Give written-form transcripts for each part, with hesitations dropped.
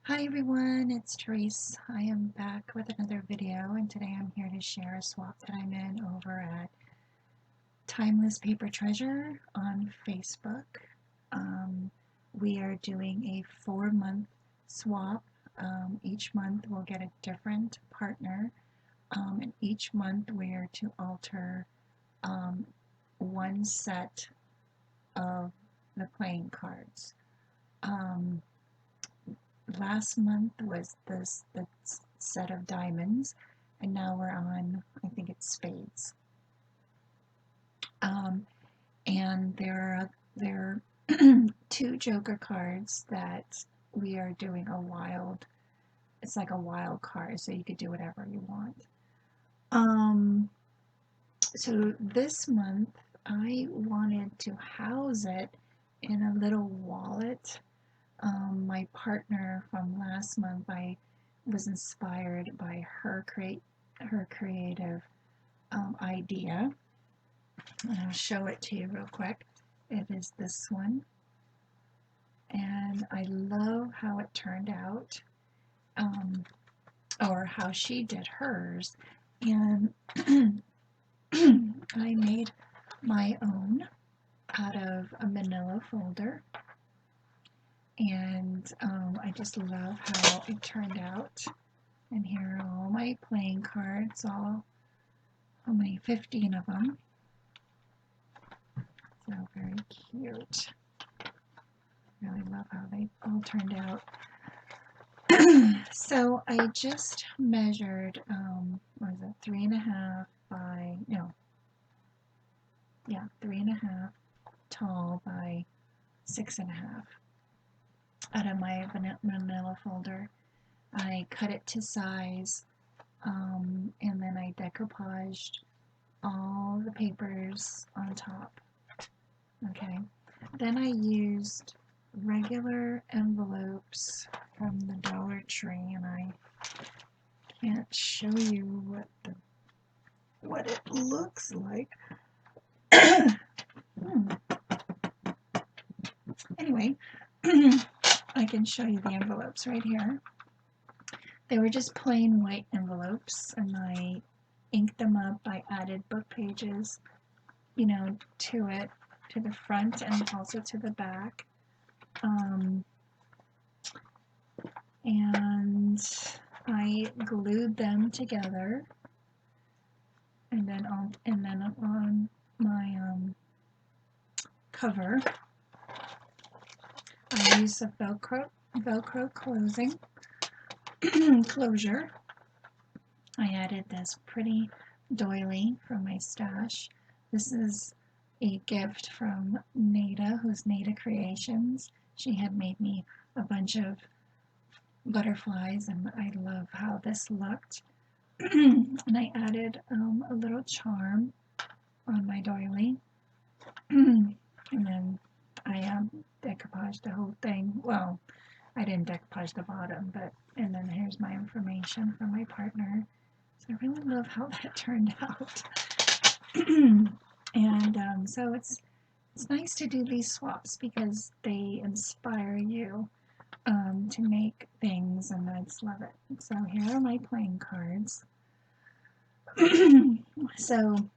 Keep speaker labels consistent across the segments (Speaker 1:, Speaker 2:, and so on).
Speaker 1: Hi everyone, it's Tereese. I am back with another video, and today I'm here to share a swap that I'm in over at Timeless Paper Treasure on Facebook. Um, we are doing a 4-month swap. Each month we'll get a different partner, and each month we are to alter one set of the playing cards. Um, Last month was the set of diamonds, and now we're on, I think it's spades. And there are two joker cards that we are doing a wild. It's like a wild card, so you could do whatever you want. So this month I wanted to house it in a little wallet. My partner from last month, I was inspired by her creative idea. And I'll show it to you real quick. It is this one, and I love how it turned out, or how she did hers. And I made my own out of a manila folder. And I just love how it turned out. And here are all my playing cards, all my 15 of them. So very cute. Really love how they all turned out. So I just measured, what is it, 3.5 by, no, yeah, 3.5 tall by 6.5 out of my manila folder. I cut it to size, and then I decoupaged all the papers on top. Okay, then I used regular envelopes from the Dollar Tree, and I can't show you what it looks like. Anyway, I can show you the envelopes right here. They were just plain white envelopes, and I inked them up. I added book pages, to it, to the front and also to the back. And I glued them together, and then on my cover, I used a Velcro closure. I added this pretty doily from my stash. This is a gift from Nada, who's Nada Creations. She had made me a bunch of butterflies, and I love how this looked. And I added a little charm on my doily. And then I decoupaged the whole thing. Well, I didn't decoupage the bottom, and then here's my information from my partner. So I really love how that turned out. And so it's nice to do these swaps because they inspire you to make things, and I just love it. So here are my playing cards. So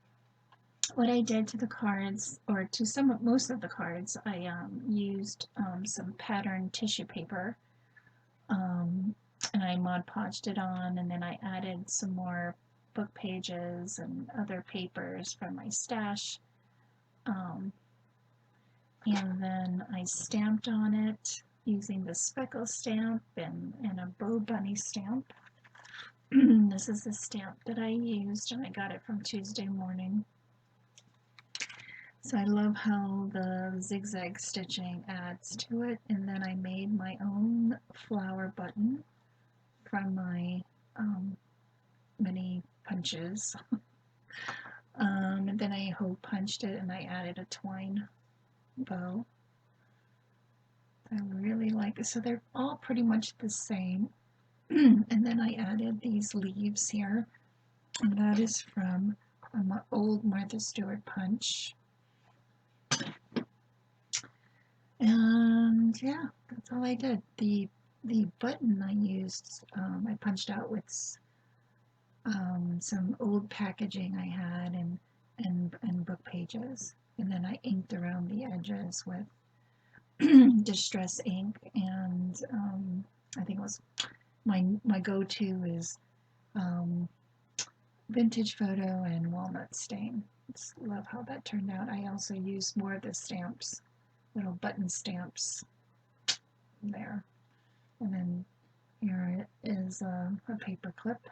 Speaker 1: what I did to the cards, or to most of the cards, I used some patterned tissue paper, and I Mod Podged it on, and then I added some more book pages and other papers from my stash, and then I stamped on it using the speckle stamp and a bow bunny stamp. This is the stamp that I used, and I got it from Tuesday Morning. So I love how the zigzag stitching adds to it. And then I made my own flower button from my mini punches. And then I hole punched it, and I added a twine bow. I really like it. So they're all pretty much the same. And then I added these leaves here, and that is from my old Martha Stewart punch. And yeah, that's all I did. The The button I used, I punched out with some old packaging I had and book pages. And then I inked around the edges with distress ink, and I think it was my go-to is vintage photo and walnut stain. Just love how that turned out. I also used more of the stamps, little button stamps there. And then here is a paper clip.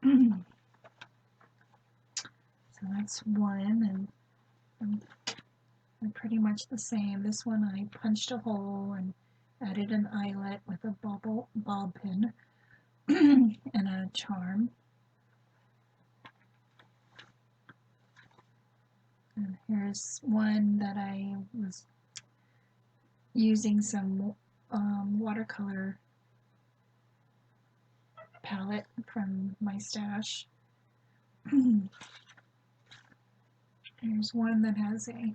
Speaker 1: So that's one, and they're pretty much the same. This one I punched a hole and added an eyelet with a ball pin and a charm. And here's one that I was using some watercolor palette from my stash. Here's one that has a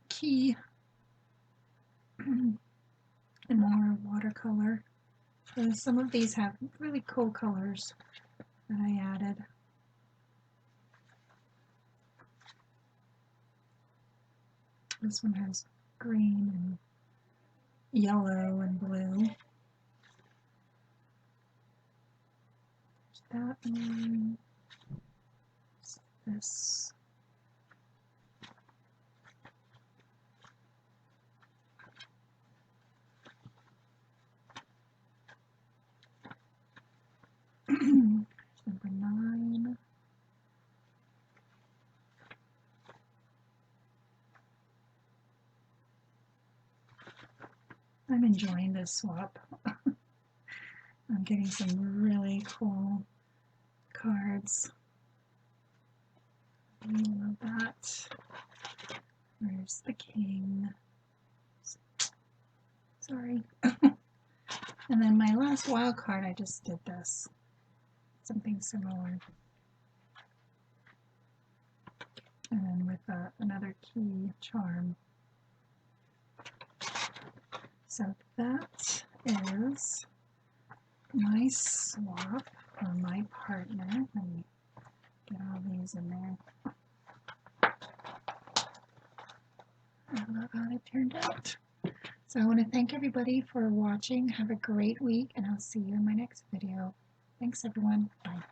Speaker 1: key and more watercolor. So some of these have really cool colors that I added. This one has green and yellow and blue. That one. This. Number 9. I'm enjoying this swap. I'm getting some really cool cards. I love that. There's the king. Sorry. And then my last wild card, I just did this. Something similar. And then with another key charm. So that is my swap for my partner. Let me get all these in there. I love how it turned out. So I want to thank everybody for watching. Have a great week, and I'll see you in my next video. Thanks, everyone. Bye.